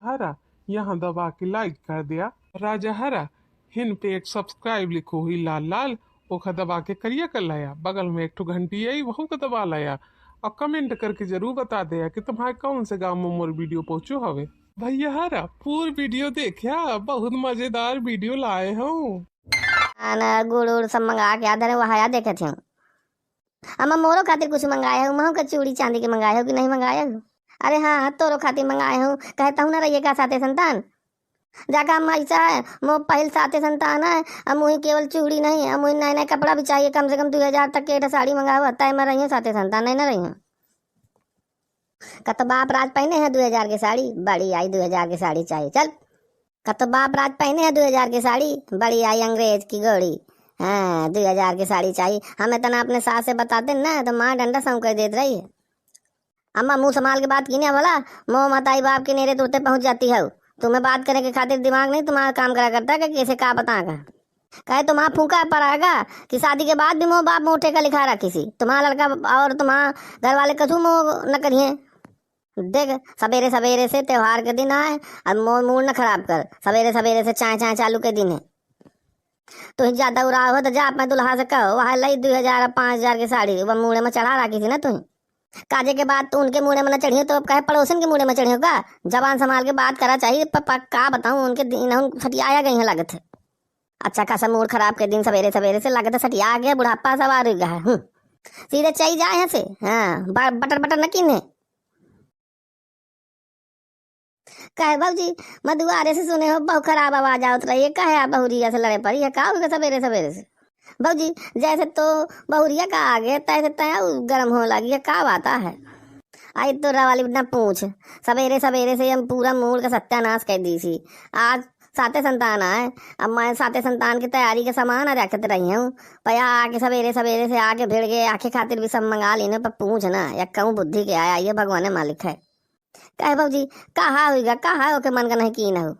हरा यहाँ दबा के लाइक कर दिया। राजा हरा हिन पे एक सब्सक्राइब लिखो हुई लाल लाल ओखा दबा के करिया कर लाया। बगल में एक ठो घंटी आई वहू का दबा लाया। और कमेंट करके जरूर बता दे कि तुम्हारे कौन से गाँव में मोर वीडियो पहुंचो हवे। भैया हरा पूरी वीडियो देखा, बहुत मजेदार वीडियो लाए हूँ। गुड़ उड़ सब मंगा के आधर वहाया देखे थे। अम्मा मोरो खातिर कुछ मंगाया हूँ, महू का चूड़ी चांदी के मंगाया हूँ कि नहीं मंगाया हूँ? अरे हाँ तोरो खातिर मंगाया हूँ, कहता हूँ ना रहिए का साथे संतान जाका अम्मा ऐसा है मो पहल साथे संतान है। अब मुझे केवल चूड़ी नहीं है, मुझे नए नए कपड़ा भी चाहिए, कम से कम 2000 तक के साड़ी मंगाओ तय मैं रही हूँ साथे संतान नहीं ना रही हूँ। कत बाप राज पहने हैं 2000 की साड़ी, बड़ी आई 2000 की साड़ी चाहिए चल। कत बाप राज पहने हैं 2000 की साड़ी, बड़ी आई अंग्रेज की घोड़ी। हाँ 2000 की साड़ी चाहिए हमें तना अपने सास से बताते ना तो माँ डंडा सम कर देती रही है। अम्मा मुंह संभाल के बात की ना बोला, मोह मताई बाप के नेरे तुरते पहुंच जाती है। तुम्हें बात करने के खातिर दिमाग नहीं तुम्हारा काम करा करता है कि कैसे का बताएगा। कहे तुम्हारा फूका पड़ाएगा कि शादी के बाद भी मोह बाप मोटे का लिखा रहा किसी तुम्हारा लड़का और तुम्हारा घर वाले कछु मोह न करिए। देख सवेरे सवेरे से त्योहार के दिन आए और मूड न खराब कर, सवेरे सवेरे से चाय चाय चालू के दिन है। तो ज्यादा उड़ा हो तो जा अपने दुल्हा से कहो वहाँ लई 2000 और 5000 की साड़ी वह मुड़े में चढ़ा रखी थी ना तुम। काजे के बाद तो उनके मुड़े में न चढ़ी तो अब कहे पड़ोसन के मुड़े में चढ़ी होगा। जबान संभाल के बात करा चाहिए का बताऊं उनके दिन सटियाया गई है लागत है। अच्छा खासा मूड खराब के दिन सवेरे सवेरे से लागत सटिया गया, बुढ़ापा सवार हो गया। सीधे चाहिए जाए यहाँ से। हाँ बटर बटर न किने कहे बाबूजी मधुआरे से सुने हो बहुत खराब आवाज आवत रही है, कहे आप बहुरिया से लड़े पड़ी है का होगा सवेरे सवेरे से। बाबूजी जैसे तो बहुरिया का आ गया तैसे तया गर्म हो लगी है का बात है। आई तो वाली ना पूछ, सवेरे सवेरे से हम पूरा मूड का सत्यानाश कर दी थी। आज साते संतान आए, अब मैं साते संतान की तैयारी के सामान रखते रही हूँ। पया आके सवेरे सवेरे से आके भिड़ गए आखे खातिर भी सब मंगा लेने पर पूछ ना या कहूँ बुद्धि के आया ये भगवान मालिक है। कहे बाबूजी कहा होगा कहा हो के मन का नहीं की ना हो।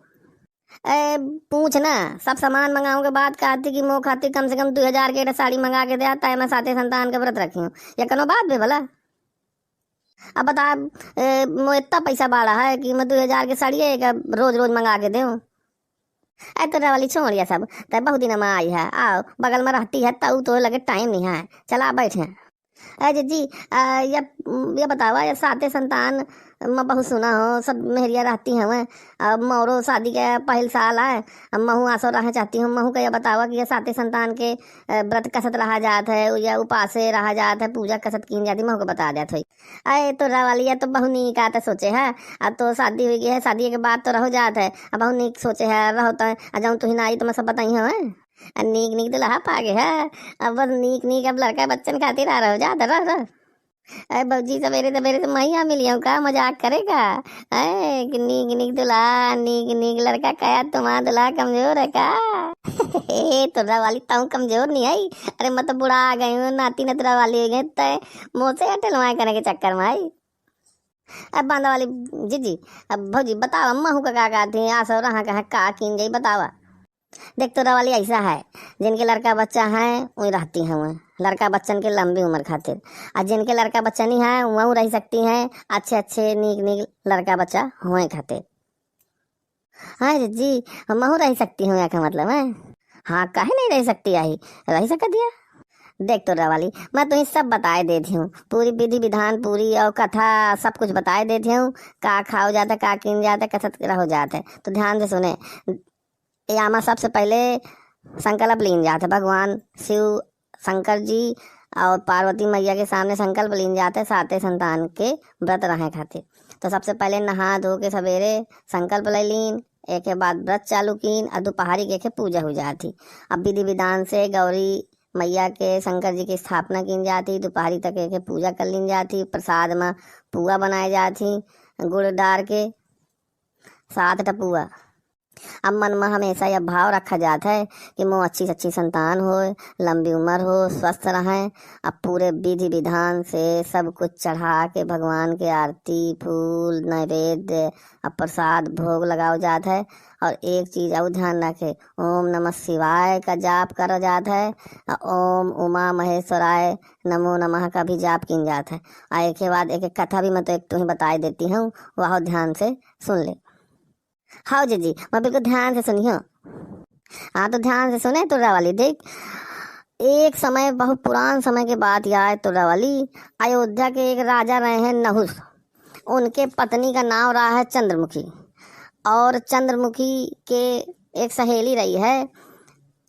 पूछ ना सब सामान मंगाऊं के बाद कहती कि मोह खाती कम से कम 2000 के साड़ी मंगा के दे आता है मैं साथे संतान के व्रत रखी हूँ या कनो बात भी भला। अब बता मो इतना पैसा बाड़ा है कि मैं 2000 की साड़ी है रोज रोज मंगा के दूं। तो वाली छोड़िया सब तब बहुत दिन में आई है, आओ बगल में रहती है तब तो लगे टाइम नहीं है, चला बैठे। अरे जी ये बतावा ये साते संतान मैं बहुत सुना हो सब मेहरिया रहती हैं। अब मोरो शादी के पहल साल है, अब महू आसो रहा चाहती हूँ। महू का यह बतावा कि ये साते संतान के व्रत कसत रहा जात है या उपासे रहा जात है, पूजा कसत की जाती महू को बता देते हुई। अरे तो रवाली है तो बहु नीक आते सोचे है। अब तो शादी हुई है, शादी के बाद तो रहो जात है, अब बहु नीक सोचे है रहो तो जाऊँ तो ही ना आई तो मैं सब बताई हूँ। नीक नीक दुल्हा पागे है, अब बस नीक नीक अब लड़का बच्चन खातिर आ रहा हो जाता रह। अरे बाबूजी सवेरे सवेरे से मैया मिली हूँ का मजाक करेगा। अरे नीक नीक दुल्हा नीक नीक लड़का कया तुम्हारा दुल्हा कमजोर है का। तुरा वाली ताऊ कमजोर नहीं आई, अरे मैं तो बुढ़ा आ गई हूँ, नाती नतरा वाली हो गई तो मुँह से हटलवाए करने के चक्कर में आई। अब बांधा वाली जी अब भौजी बताओ अम्मा हूँ का कहती आसो रहा कहा का कीन गई बतावा। देख तो वाली ऐसा है जिनके लड़का बच्चा है वही रहती हैं वह लड़का बच्चन के लंबी उम्र खातिर, और जिनके लड़का बच्चा नहीं है वह रह सकती हैं अच्छे अच्छे नीक नीक लड़का बच्चा हुए खातिर। हाँ जी महू रह सकती हूँ का मतलब है। हाँ काहे नहीं रह सकती आई रह सकती दिया। देख तो वाली मैं तुम्हें सब बताए देती हूँ, पूरी विधि विधान पूरी और कथा सब कुछ बताए देती हूँ। का खाओ जाता का किन जाता कसत हो जाता है तो ध्यान से सुने। यामा सबसे पहले संकल्प लीन जाते भगवान शिव शंकर जी और पार्वती मैया के सामने संकल्प लीन जाते साते संतान के व्रत रहे खातिर। तो सबसे पहले नहा धो के सवेरे संकल्प ले लीन, एक के बाद व्रत चालू कीन और दोपहरी के पूजा हो जाती। अब विधि विधान से गौरी मैया के शंकर जी की स्थापना की जाती, दोपहरी तक के पूजा कर ली जाती। प्रसाद में पुआ बनाई जाती गुड़ डाल के 7 टपुआ। अब मन में हमेशा यह भाव रखा जाता है कि मोह अच्छी सच्ची संतान हो, लंबी उम्र हो, स्वस्थ रहें। अब पूरे विधि विधान से सब कुछ चढ़ा के भगवान के आरती फूल नैवेद्य अब प्रसाद भोग लगाओ जाता है। और एक चीज़ और ध्यान रखे, ओम नमः शिवाय का जाप करा जाता है, ओम उमा महेश्वराय नमो नमः का भी जाप किन जाता है। और एक के बाद एक कथा भी मैं तो एक तुम्हें बता देती हूँ, वह ध्यान से सुन ले। हाँ जी, मैं बिल्कुल ध्यान से सुनियो। हाँ तो ध्यान से सुने तुर्रा वाली। देख, एक समय, बहुत पुरान समय के बात यह है तुर्रा वाली। अयोध्या के एक राजा रहे हैं नहुस। उनके पत्नी का नाम रहा है चंद्रमुखी। और चंद्रमुखी के एक सहेली रही है।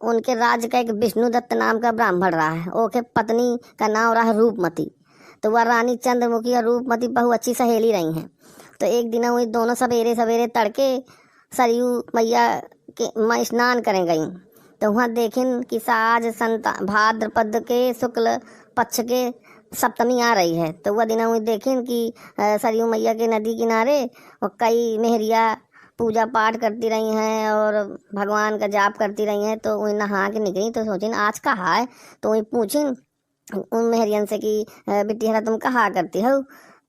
उनके राज्य का एक विष्णुदत्त नाम का ब्राह्मण रहा है। ओके पत्नी का नाम रहा है रूपमती। तो वह रानी चंद्रमुखी और रूपमती बहुत अच्छी सहेली रही हैं। तो एक दिन वही दोनों सवेरे सवेरे तड़के सरयू मैया के में स्नान करें गई। तो वहाँ देखें कि आज भाद्रपद के शुक्ल पक्ष के सप्तमी आ रही है। तो वह दिन वही देखें कि सरयू मैया के नदी किनारे और कई मेहरिया पूजा पाठ करती रही हैं और भगवान का जाप करती रही हैं। तो वही नहा के निकली। तो सोचिन आज कहाँ है। तो वही पूछिन उन मेहरियन से कि बिटिया तुम कहाँ करती हो।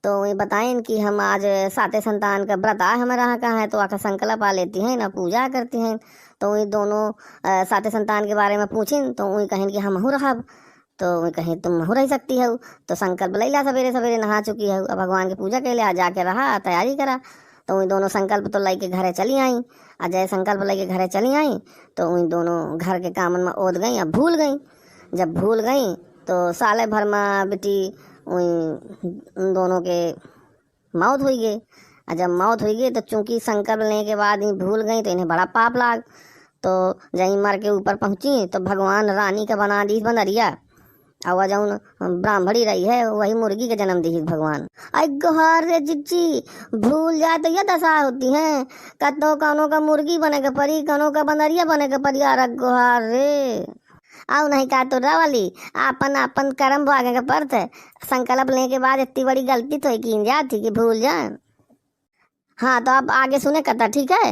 तो वही बताएं कि हम आज साते संतान का व्रत है हमारे यहाँ कहाँ है। तो आकर संकल्प आ लेती हैं ना पूजा करती हैं। तो वही दोनों साते संतान के बारे में पूछिन। तो वही कहें कि हम हूँ रहब। तो वही कहें तुम हो रह सकती हो। तो संकल्प ले ला, सवेरे सवेरे नहा चुकी हो, अब भगवान की पूजा के लिए जाके रहा तैयारी करा। तो वही दोनों संकल्प तो लेके घरे चली आई। और जय संकल्प लेके घरे चली आई तो वही दोनों घर के कामन में ओद गई। अब भूल गई। जब भूल गई तो साले भर में बेटी वही उन दोनों के मौत हुई गई। और जब मौत हुई गई तो चूंकि संकल्प लेने के बाद ही भूल गई तो इन्हें बड़ा पाप लाग। तो जहीं मर के ऊपर पहुंची तो भगवान रानी का बना दी बनरिया। और वह जौन ब्राह्मणी रही है वही मुर्गी के जन्म दी भगवान। आई गोहार रे जिज्जी, भूल जाए तो यह दशा होती है। कतो कौनों का मुर्गी बने के परी, कौनों का बनरिया बने के परी। यार गोहार रे आओ नहीं का तो वाली आपन आपन कर्म भागे के परत है। संकल्प लेने के बाद इतनी बड़ी गलती तो की जाती कि भूल जाए। हाँ तो अब आगे सुने कथा ठीक है।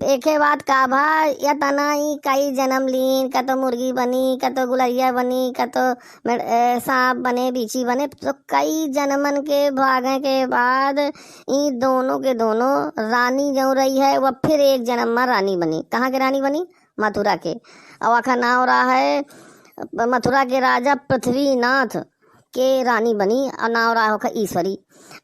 एक बात का भा या तना ही कई जन्म लीन, का तो मुर्गी बनी, का तो गुलरिया बनी, का तो सांप बने, बीची बने। तो कई जन्मन के भागने के बाद इन दोनों के दोनों रानी जो रही है वह फिर एक जन्म में रानी बनी। कहाँ के रानी बनी? मथुरा के। और आखा नाम रहा है मथुरा के राजा पृथ्वीनाथ के रानी बनी। और नाम रहा होगा ईश्वरी।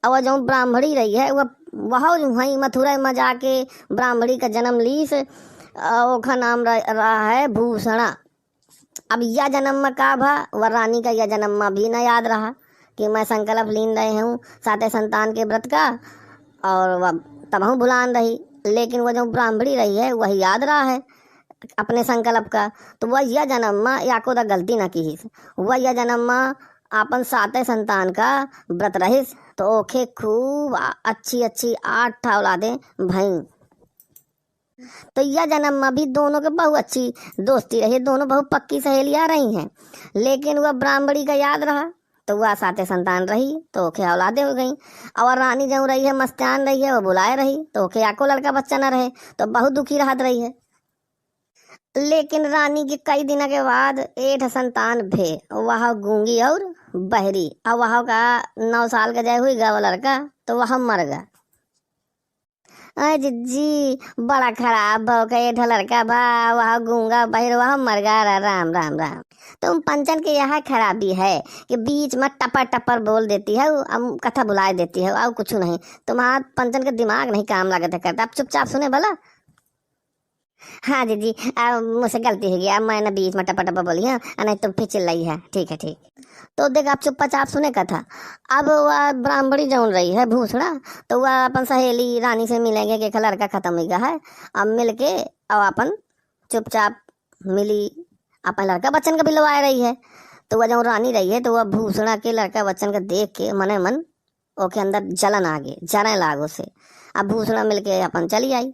और जो ब्राह्मणी रही है वह वहीं मथुरा में जाके ब्राह्मणी का जन्म लीस। ओखा नाम रहा है भूषणा। अब यह जन्म में का भा वह रानी का यह जन्म में भी न याद रहा कि मैं संकल्प लीन रहे हूँ साते संतान के व्रत का। और वह तब भुलान रही। लेकिन वह जो ब्राह्मणी रही है वही याद रहा है अपने संकल्प का। तो वह यह जन्म में या को गलती न की। वह यह जन्म में अपन साते संतान का व्रत रहिस। तो ओखे खूब अच्छी अच्छी 8 औलादें भई। तो यह जन्म में भी दोनों के बहुत अच्छी दोस्ती रही। दोनों बहुत पक्की सहेलियां रही हैं। लेकिन वह ब्राह्मणी का याद रहा तो वह साते संतान रही तो ओखे औलादें हो गई। और रानी जो रही है मस्तान रही है वह बुलाए रही तो ओखे आको लड़का बच्चा न रहे तो बहुत दुखी राहत रही है। लेकिन रानी के कई दिन के बाद 8 संतान भे। वह गूंगी और बहरी। और वह का 9 साल का जय हुई गा वो लड़का तो वह मर गया। अरे जिज्जी बड़ा खराब भाव का 8 लड़का भा, वह गूंगा बहर वह मर गया। राम राम राम। तुम पंचन के यहाँ खराबी है कि बीच में टपर टपर बोल देती है, अब कथा बुला देती है और कुछ नहीं। तुम्हारा पंचन का दिमाग नहीं काम लागत करता। आप चुपचाप सुने भला। हाँ दीदी अब मुझसे गलती हो गई। अब मैंने बीच में टपा टपा बोली है नहीं तो फिर चिल्लाई है। ठीक है ठीक। तो देख आप चुपचाप सुने कथा। अब वह ब्राह्मणी जौन रही है भूषणा तो वह अपन सहेली रानी से मिलेंगे कि लड़का खत्म हो गया है। अब मिल के अब अपन चुपचाप मिली अपन लड़का बच्चन का बिलवाए रही है। तो वह जौन रानी रही है तो वह भूषणा के लड़का बच्चन का देख के मने मन ओके अंदर जलन आ गई, जरने लागो से। अब भूषणा मिल के अपन चली आई।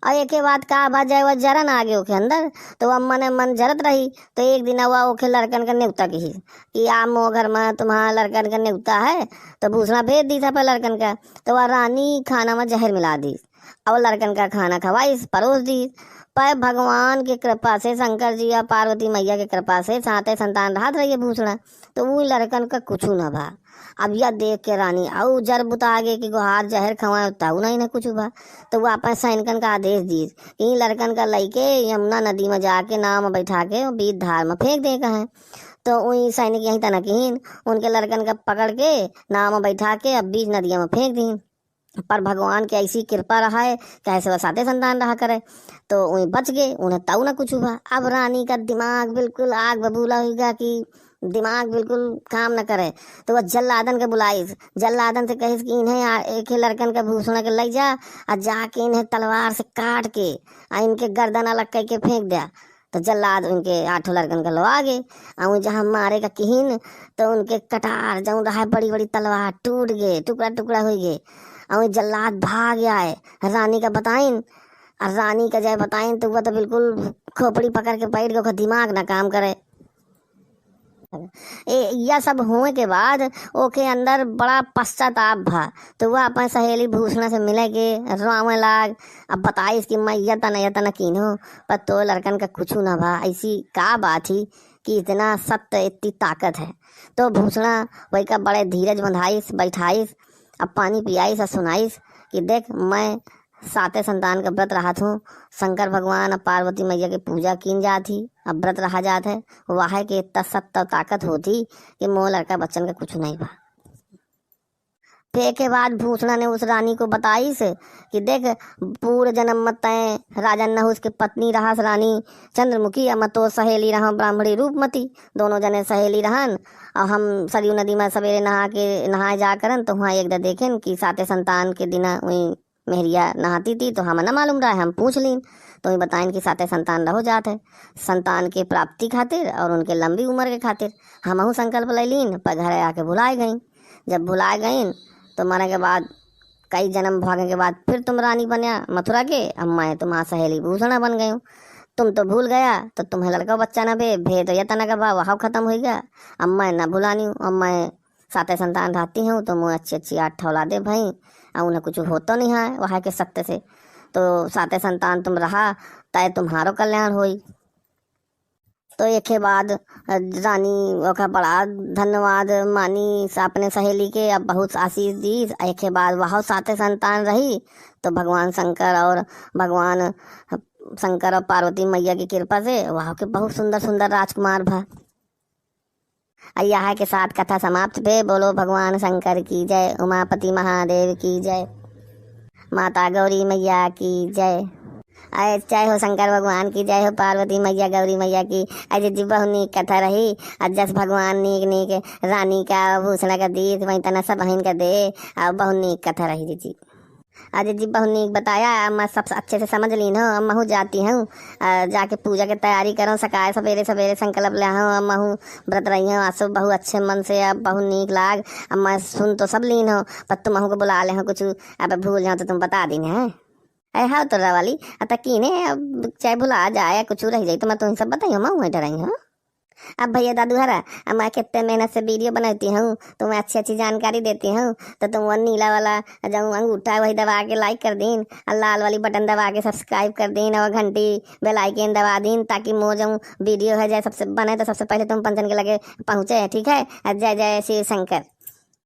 और एक बात का बात जाए वह जरन आ गए ओके अंदर तो वह मने मन जरत रही। तो एक दिन वह ओके लड़कन का न्योता की कि आप मो घर में तुम्हारा लड़कन का न्योता है। तो भूषणा भेज दी था पर लड़कन का। तो वह रानी खाना में जहर मिला दी और लड़कन का खाना खवाई परोस दी। पर भगवान की कृपा से शंकर जी या पार्वती मैया की कृपा से साते संतान राहत रही है भूषणा। तो वो लड़कन का कुछ न भा। अब यह देख के रानी और जर बुता आगे कि गुहार जहर खवाए तब नहीं न कुछ हुआ। तो वह अपन सैनिकन का आदेश दी कि लड़कन का लइके यमुना नदी में जाके नाव में बैठा के बीच धार में फेंक दे कहें। तो वही सैनिक यहीं तनकीन उनके लड़कन का पकड़ के नाव में बैठा के अब बीच नदिया में फेंक दी। पर भगवान की ऐसी कृपा रहा है कैसे वह साते संतान रहा करे, तो वही बच गए, उन्हें तऊ ना कुछ हुआ। अब रानी का दिमाग बिल्कुल आग बबूला होगा कि दिमाग बिल्कुल काम न करे, तो वह जल्लादन के बुलाइस, जल्लादन से कहिस कि इन्हें एक ही लड़कन का भूषण के ले जा और जाके इन्हें तलवार से काट के और इनके गर्दन अलग करके फेंक दिया। तो जल्लाद उनके 8 लड़कन का लो आ गए और जहाँ मारे का किहिन तो उनके कटार जऊँ रहा बड़ी बड़ी तलवार टूट गए, टुकड़ा टुकड़ा हो गए और जल्लाद भाग गया है। रानी का बताइन और रानी का जय बताइन तो वह तो बिल्कुल खोपड़ी पकड़ के बैठ गया, दिमाग ना काम करे। यह सब होने के बाद ओके अंदर बड़ा पश्चाताप भा, तो वह अपने सहेली भूषण से मिले के रोवे लाग। अब बताइस कि मैं यतन कीनो पर तो लड़कन का कुछ ना भा, ऐसी का बात ही कि इतना सत्य इतनी ताकत है। तो भूषणा वही का बड़े धीरज बंधाइस बैठाइस, अब पानी पियाइस और सुनाइस कि देख मैं साते संतान का व्रत रहा हूँ, शंकर भगवान और पार्वती मैया की पूजा की जाती, अब व्रत रहा जात है वाह के इतना सत्य ताकत होती कि मोह लड़का बच्चन का कुछ नहीं बा। फिर के बाद भूषणा ने उस रानी को बताइस कि देख पूरे जन्म मत तय राजा नहुस के पत्नी रहा रानी चंद्रमुखी, अम तो सहेली रहा ब्राह्मणी रूपमती, दोनों जने सहेली रहन और हम सरयू नदी में सवेरे नहाए जा करन तो वहाँ एक देखें कि साते संतान के दिन वही मेहरिया नहाती थी, तो हम न मालूम रहा, हम पूछ लीन तो ये बताइन कि साते संतान रहो जात है संतान के प्राप्ति खातिर और उनके लंबी उम्र के खातिर। हमहू संकल्प ले लीन पर घर आके भुलाए गई। जब भुलाए गई तो मरने के बाद कई जन्म भागने के बाद फिर तुम रानी बनिया मथुरा के, अब मैं तुम्हारा सहेली भूषणा बन गई हूँ। तुम तो भूल गया तो तुम्हें लड़का बच्चा न भे तो यतना का भाव वहाँ खत्म हो गया। अब मैं न भुलानी हूँ, अब मैं साते संतान रहती हूँ तो मुँह अच्छी 8 औलादे भाई और उन्हें कुछ होता नहीं है वहाँ के सत्य से, तो साते संतान तुम रहा तय तुम्हारो कल्याण होई। तो एक के बाद रानी का बड़ा धन्यवाद मानी अपने सहेली के, अब बहुत आशीष दी। एक के बाद वह साते संतान रही तो भगवान शंकर और पार्वती मैया की कृपा से वहाँ के बहुत सुंदर सुंदर राजकुमार भा। यहाँ के साथ कथा समाप्त भे। बोलो भगवान शंकर की जय, उमापति महादेव की जय, माता गौरी मैया की जय। अरे जय हो शंकर भगवान की जय हो, पार्वती मैया गौरी मैया की। अजय जी बहुत नीक कथा रही, जस भगवान नीक नीक रानी का भूषण का दी वही तना सब बहन का दे, और बहुत नीक कथा रही जी। अजय जी बहुत नीक बताया, मैं सब अच्छे से समझ ली हूँ। अब मैं जाती हूँ जाके पूजा की तैयारी करूँ, सकाए सवेरे सवेरे संकल्प ले हूँ। अब मैं व्रत रही हूँ आज सब बहुत अच्छे मन से, अब बहुत नीक लाग। अब मैं सुन तो सब लीन हूँ पर तुम को बुला ले हूँ कुछ, अब भूल जाऊँ तो तुम बता दी है। अरे हाँ तो वाली अतः कीने अब चाहे भुला जाए कुछ रह जाए तो मैं तुम्हें सब बताई मैं वहीं डराई हूँ। अब भैया दादू हरा, अब मैं कितने मेहनत से वीडियो बनाती हूँ, तुम्हें अच्छी अच्छी जानकारी देती हूँ, तो तुम वो नीला वाला जो अंगूठा वही दबा के लाइक कर दीन और लाल वाली बटन दबा के सब्सक्राइब कर दीन और घंटी बेल आइकन दबा दीन, ताकि मो जो वीडियो है जाए सबसे बने तो सबसे पहले तुम पंचन के लगे पहुँचे। ठीक है, जय जय श्री शंकर।